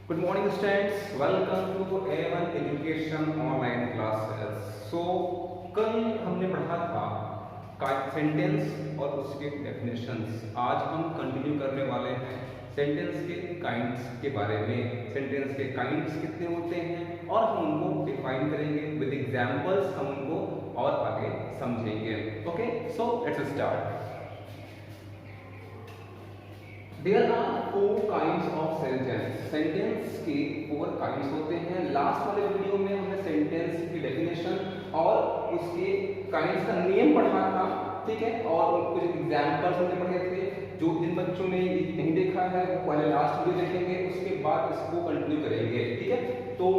Good morning students, welcome to A1 Education online classes. So कल हमने पढ़ा था सेंटेंस और उसके डेफिनेशंस। आज हम कंटिन्यू करने वाले हैं सेंटेंस के काइंड्स के बारे में। सेंटेंस के काइंड्स कितने होते हैं और हम उनको डिफाइन करेंगे विद एग्जांपल्स, हम उनको और आगे समझेंगे। Okay, so let's start. There are four kinds of sentence. Sentence के 4 काइंड्स होते हैं। लास्ट वाले वीडियो में हमने सेंटेंस की डेफिनेशन और उसके काइंड्स का नियम पढ़ा था, ठीक है, और कुछ एग्जांपल्स हमने पढ़े थे। जो जिन बच्चों ने नहीं देखा है वो पहले लास्ट वीडियो देखेंगे, उसके बाद इसको कंटिन्यू करेंगे, ठीक है। तो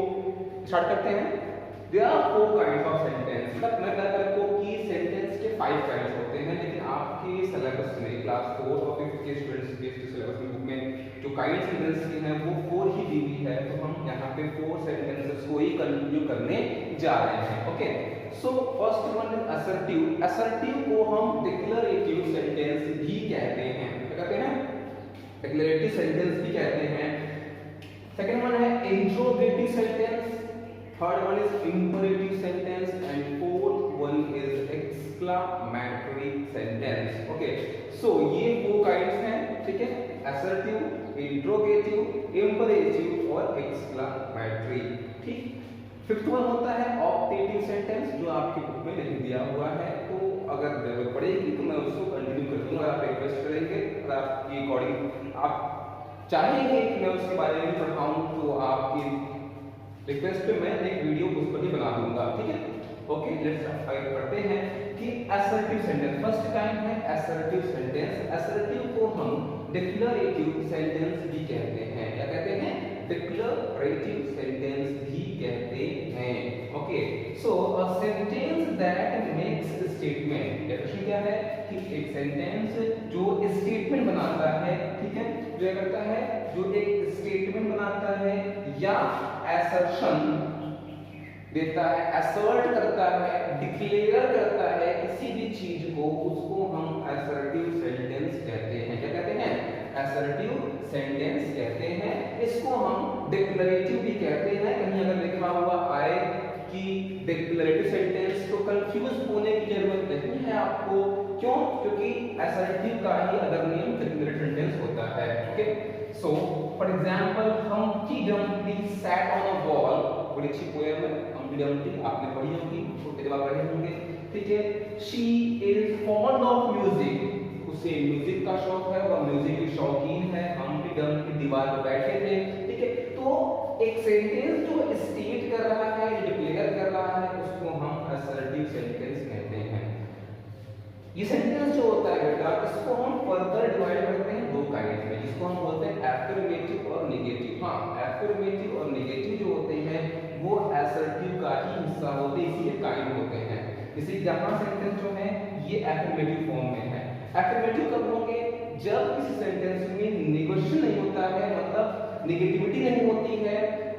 स्टार्ट करते हैं। There are 4 kinds of sentence. मतलब मैं बता रहा हूं कि सेंटेंस के 5 काइंड्स होते हैं, लेकिन आपके सिलेबस में क्लास 4 और 5 के स्टूडेंट्स के सिलेबस में बुक में जो काइंड सेंटेंस की है वो 4 ही दी हुई है। तो हम यहाँ पे 4 सेंटेंसेस को ही कंटिन्यू करने जा रहे हैं। Okay, so first one is assertive. Assertive को हम डिक्लेरेटिव सेंटेंस भी कहते हैं। क्या कहते हैं? डिक्लेरेटिव सेंटेंस भी कहते हैं। सेकंड वन है interrogative sentence, third one is imperative sentence, and fourth one is exclamatory sentence. Okay, so ये 4 kinds हैं, ठीक है, assertive, interrogative, imperative और exclamatory, ठीक। फिफ्थ वन होता है ऑप्टेटिव सेंटेंस, जो आपकी बुक में नहीं दिया हुआ है, तो अगर जरूरत पड़ेगी तो मैं उसको कंटिन्यू कर दूंगा। आप रिक्वेस्ट करेंगे, अगर आपकी अकॉर्डिंग आप चाहेंगे कि मैं उसके बारे में पढ़ाऊं तो आपकी रिक्वेस्ट पे मैं एक वीडियो उस पर ही बना दूंगा, ठीक है। ओके, लेट्स आगे पढ़ते हैं कि असर्टिव सेंटेंस। फर्स्ट काइंड है असर्टिव सेंटेंस। असर्टिव को हम डिक्लेरेटिव सेंटेंस भी कहते हैं। क्या कहते हैं? डिक्लेरेटिव सेंटेंस भी कहते हैं। Okay, so a sentence that makes statement. Definition क्या है कि एक सेंटेंस जो स्टेटमेंट बनाता है, ठीक है, जो क्या करता है, जो एक स्टेटमेंट बनाता है या assertion देता है, assert करता है, डिक्लेयर करता है किसी भी चीज को, उसको हम assertive sentence कहते हैं। क्या कहते हैं? assertive sentence कहते हैं। इसको हम declarative भी कहते हैं। कहीं अगर लिखा हुआ आए कि declarative sentence, तो कंफ्यूज होने की जरूरत नहीं है आपको। क्यों? क्योंकि assertive का ही अदर नेम declarative sentence होता है। Okay, so for example Humpty Dumpty sat on a wall, बड़ी अच्छी पोएम है हम्प्टी डम्प्टी, आपने पढ़ी होगी, छोटे जब आप पढ़े होंगे, ठीक है। She is fond of music, उसे म्यूजिक का शौक है, वह म्यूजिक की शौकीन है। हम्प्टी डम्प्टी दीवार पर बैठे थे, ठीक है। तो एक सेंटेंस जो स्टेट कर रहा है, डिक्लेयर कर रहा है, उसको हम असर्टिव सेंटेंस कहते हैं। ये सेंटेंस जो होता है बेटा, इसको हम फर्दर डिवाइड करते हैं 2 काइंड में, जिसको हम बोलते हैं एफर्मेटिव और नेगेटिव। हाँ, एफर्मेटिव और नेगेटिव जो होते हैं वो असर्टिव का ही हिस्सा होते हैं, इसीलिए काइंड होते हैं। जैसे यहाँ सेंटेंस जो है ये एफर्मेटिव फॉर्म में है। एफर्मेटिव कब होंगे? जब किसी सेंटेंस में नेगेशन नहीं होता है, मतलब नेगेटिविटी नहीं होती है,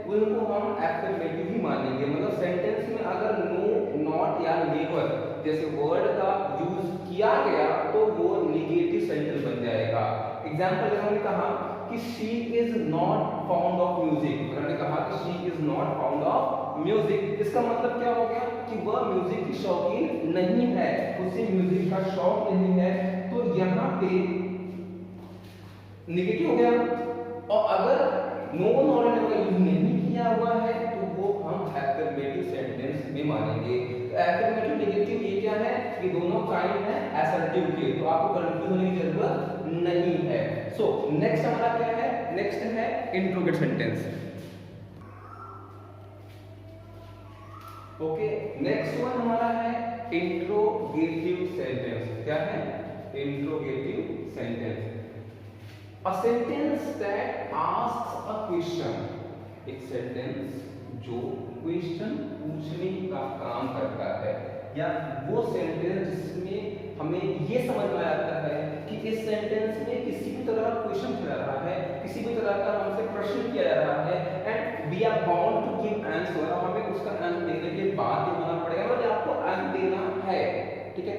उनको हम एफर्मेटिव ही मानेंगे। मतलब सेंटेंस में अगर नो, नॉट या नेवर जैसे वर्ड का यूज किया गया तो वो नेगेटिव सेंटेंस बन जाएगा। एग्जांपल जैसे हमने कहा कि she is not found of music, हमने कहा कि she is not found of music, इसका मतलब क्या हो गया कि वह म्यूजिक की शौकीन नहीं है, उसे म्यूजिक का शौक नहीं है। तो यहाँ पे नेगेटिव हो गया। और अगर नो, नॉट एंड नेवर का यूज नहीं किया हुआ है तो वो हम एफर्मेटिव सेंटेंस में मानेंगे। एफर्मेटिव नेगेटिव ये क्या है? ये दोनों काइंड है असर्टिव के, तो आपको कंफ्यूज होने की जरूरत नहीं है। सो नेक्स्ट हमारा क्या है? नेक्स्ट है interrogative sentence. Okay, next one हमारा है इंट्रोगेटिव सेंटेंस। क्या है? Interrogative sentence. A sentence that asks a question, एक सेंटेंस जो क्वेश्चन पूछने का काम करता है, या वो सेंटेंस जिसमें हमें ये समझ में आता है कि इस सेंटेंस में किसी भी तरह का क्वेश्चन किया जा रहा है, किसी भी तरह का हमसे प्रश्न किया जा रहा है, and we are bound to give answer, और हमें उसका आंसर देने के बाद ही होना पड़ेगा, मतलब आपको आंसर देना है, ठीक है।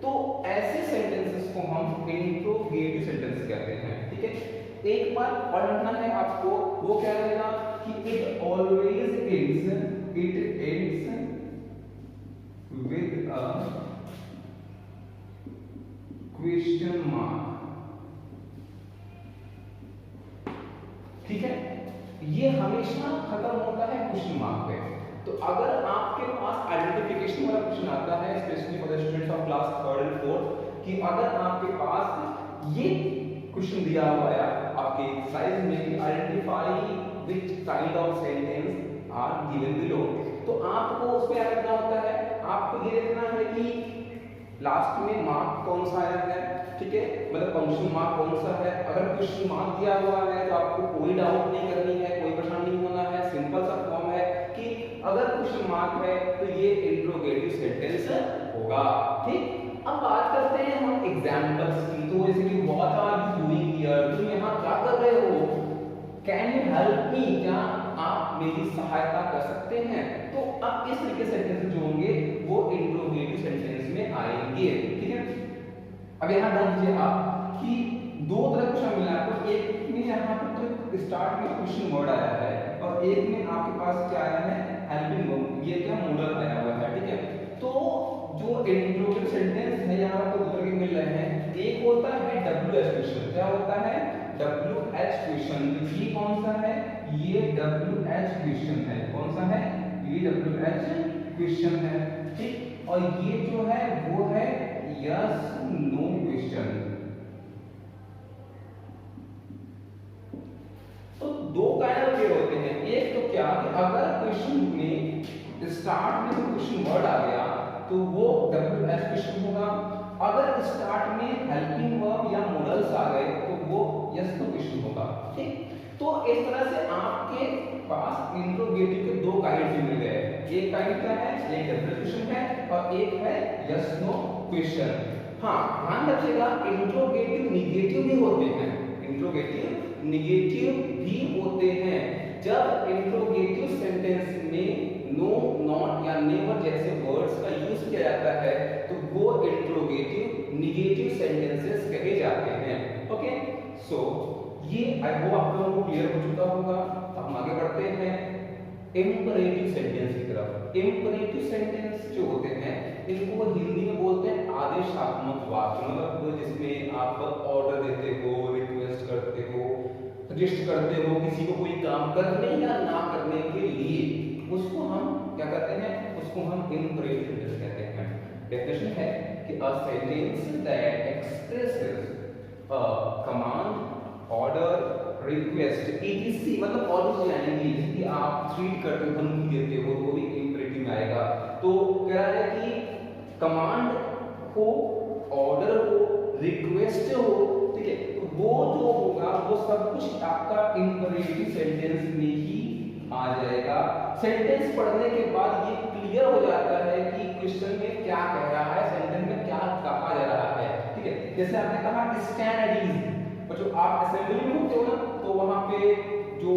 तो ऐसे सेंटेंसेस को हम इंट्रोगेटिव सेंटेंस कहते हैं, ठीक है। एक बार और रखना है आपको, वो क्या रहेगा कि it always ends with a question mark. ठीक है, ये हमेशा खत्म होता है क्वेश्चन मार्क पे। तो अगर आपके पास आइडेंटिफिकेशन वाला क्वेश्चन आता है, specially for the students of class 3rd and 4th, कि अगर आपके पास ये क्वेश्चन दिया हुआ है आपके एक्सरसाइज में कि identify which kind of sentence are given below, तो आपको उसमें क्या करना होता है, आपको ये देखना है कि लास्ट में मार्क कौन सा आया है, ठीक है, मतलब फंक्शन मार्क कौन सा है। अगर क्वेश्चन मार्क दिया हुआ है तो आपको कोई डाउट नहीं करनी है, कोई परेशान नहीं होना है, सिंपल सा फॉर्म है कि अगर क्वेश्चन मार्क है तो ये इंट्रोगेटिव सेंटेंस होगा। ठीक, अब बात करते हैं हम एग्जांपल्स की। तो जैसे कि what are you doing here, तुम यहाँ क्या कर रहे हो, कैन यू हेल्प मी, क्या आप मेरी सहायता कर सकते हैं। तो अब इस तरीके से सेंटेंस जो होंगे वो इंट्रोगेटिव सेंटेंस में आएंगे। ठीक है, अब यहाँ ध्यान दीजिए आप कि दो तरह क्वेश्चन मिला आपको, एक में यहाँ पर तो स्टार्ट में क्वेश्चन वर्ड आया है और एक में आपके पास क्या आया है, हेल्पिंग वर्ब, ये क्या मॉडल आया हुआ है। ठीक है, तो जो इंट्रोगेटिव सेंटेंस है यहाँ आपको दो तरह के मिल रहे हैं। एक होता है WH क्वेश्चन, क्या होता है WH क्वेश्चन, ये कौन सा है, ये WH क्वेश्चन है, कौन सा है, ये WH क्वेश्चन है। ठीक, और ये जो है वो है यस नो क्वेश्चन। तो दो काइंड के होते हैं, एक तो क्या कि अगर क्वेश्चन में स्टार्ट में तो क्वेश्चन वर्ड आ गया तो वो WH क्वेश्चन होगा, अगर स्टार्ट में हेल्पिंग वर्ब या मॉडल्स आ गए तो वो यस नो क्वेश्चन होगा। ठीक, तो इस तरह से आपके पास इंट्रोगेटिव के दो काइंड मिल गए, एक काइंड क्या है, एक WH क्वेश्चन है और एक है यस नो क्वेश्चन। हाँ, ध्यान रखिएगा इंट्रोगेटिव निगेटिव भी होते हैं, इंट्रोगेटिव निगेटिव भी होते हैं। जब इंट्रोगेटिव सेंटेंस में नो, नॉट या नेवर जैसे वर्ड्स का यूज किया जाता है तो वो इंट्रोगेटिव निगेटिव सेंटेंसेस कहे जाते हैं। ओके, सो ये आई होप आप लोगों को क्लियर हो चुका होगा। अब हम आगे बढ़ते हैं इंपरेटिव सेंटेंस की तरफ। इंपरेटिव सेंटेंस जो होते हैं इनको हिंदी में बोलते हैं आदेशात्मक वाक्य, मतलब जिसमें आप ऑर्डर देते हो, रिक्वेस्ट करते हो, सजेस्ट करते हो किसी को कोई काम करने या ना करने के लिए, उसको हम क्या कहते हैं, उसको हम इंपरेटिव सेंटेंस कहते हैं। डेफिनेशन है कि a sentence that expresses a command, order, request etc, मतलब और कुछ यानी कि आप ट्रीट करते हो, धमकी देते हो, वो भी इंपरेटिव में आएगा। तो कह रहा है कि कमांड हो, ऑर्डर हो, रिक्वेस्ट हो, ठीक है, तो वो जो होगा वो सब कुछ आपका इंपरेटिव सेंटेंस में ही आ जाएगा। सेंटेंस पढ़ने के बाद ये क्लियर हो जाता है कि क्वेश्चन में क्या कह रहा है, सेंटेंस में क्या कहा जा रहा है। ठीक है, जैसे आपने कहा स्टैंड एट ईज, और जो आप असेंबली में होते हो ना तो वहां पे जो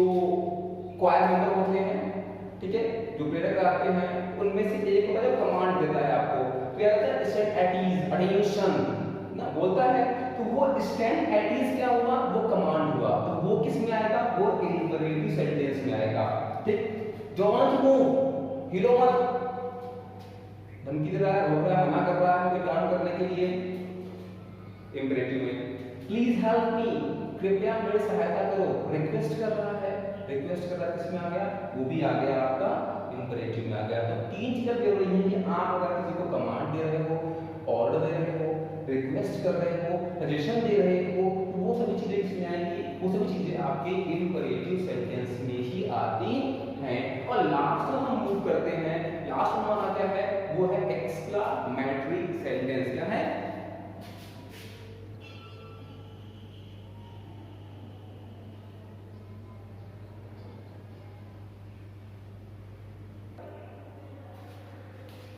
क्वायर मेंबर होते हैं, ठीक है, जो प्रेरक आते हैं, उनमें से एक होता है जो कमांड देता है आपको, क्या होता है स्टैंड एट ईज, अटेंशन ना बोलता है, तो वो स्टैंड एट ईज क्या हुआ, वो कमांड हुआ, तो वो किस में आएगा, वो इंपरेटिव सेंटेंस में आएगा। ठीक, डोंट मूव, हिलो मत, धमकी दे रहा है, रोक रहा है, मना कर रहा है कोई काम करने के लिए, इंपरेटिव में। प्लीज हेल्प मी, कृपया मेरी सहायता करो, रिक्वेस्ट कर रहा है, रिक्वेस्ट कर रहा है, किसमें आ गया, वो भी आ गया आपका इंपरेटिव में आ गया। तो तीन चीजें जरूरी है कि आप अगर किसी को कमांड दे रहे हो, ऑर्डर दे रहे हो, रिक्वेस्ट कर रहे हो, सजेशन दे रहे हो, तो वो सभी चीजें किसमें आएंगी, वो सभी चीजें आपके इंपरेटिव सेंटेंस में ही आती हैं। और लास्ट में हम मूव करते हैं, लास्ट में हमारा क्या है, वो है एक्सक्लामेटरी सेंटेंस। क्या है,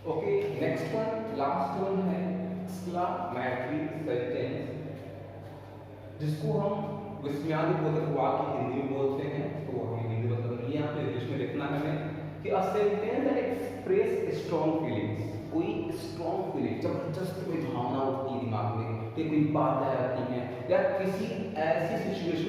okay, next one, last one है एक्सक्लामेटरी सेंटेंस, जिसको हम विस्मयादिबोधक वाक्य हिंदी में बोलते हैं। तो हमें हिंदी मतलब यहाँ पे इंग्लिश में लिखना है हमें कि a sentence that express strong feelings, कोई स्ट्रॉन्ग फीलिंग, जबरदस्त कोई भावना उठती है दिमाग में, कि कोई बात आती है या किसी ऐसी सिचुएशन